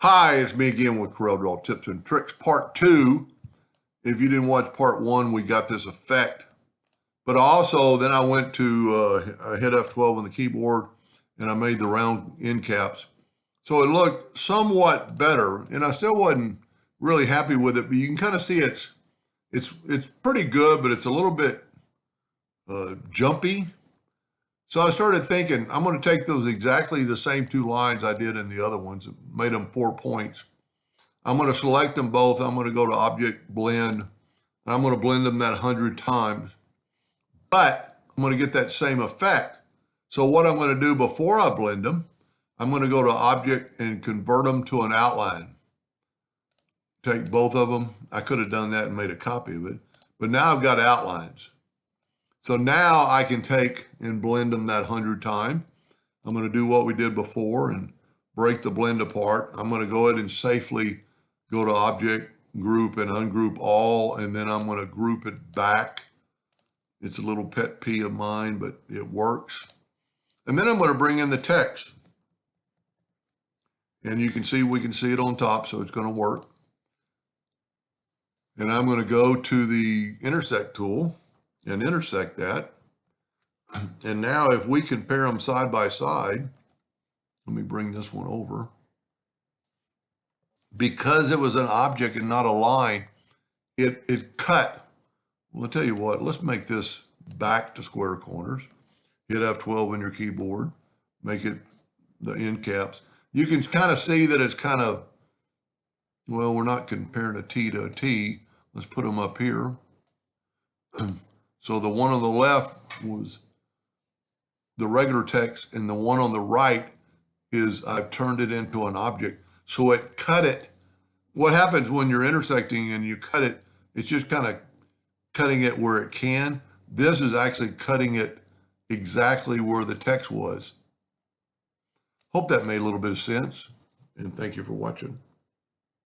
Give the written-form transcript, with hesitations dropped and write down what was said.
Hi, it's me again with CorelDRAW Tips and Tricks Part 2. If you didn't watch Part 1, we got this effect. But also, then I went to I hit F12 on the keyboard and I made the round end caps. So it looked somewhat better, and I still wasn't really happy with it, but you can kind of see it's pretty good, but it's a little bit jumpy. So I started thinking, I'm going to take those exactly the same two lines I did in the other ones, made them 4 points. I'm going to select them both. I'm going to go to Object, Blend, and I'm going to blend them that 100 times. But I'm going to get that same effect. So what I'm going to do before I blend them, I'm going to go to Object and convert them to an outline. Take both of them. I could have done that and made a copy of it, but now I've got outlines. So now I can take and blend them that 100 times. I'm going to do what we did before and break the blend apart. I'm going to go ahead and safely go to Object, Group, and Ungroup All, and then I'm going to group it back. It's a little pet peeve of mine, but it works. And then I'm going to bring in the text. And you can see, we can see it on top, so it's going to work. And I'm going to go to the intersect tool and intersect that. And now if we compare them side by side, let me bring this one over. Because it was an object and not a line, it cut. Well, I'll tell you what, let's make this back to square corners. Hit F12 on your keyboard, make it the end caps. You can kind of see that it's kind of, well, we're not comparing a T to a T. Let's put them up here. So the one on the left was the regular text, and the one on the right is I've turned it into an object. So it cut it. What happens when you're intersecting and you cut it, it's just kind of cutting it where it can. This is actually cutting it exactly where the text was. Hope that made a little bit of sense, and thank you for watching.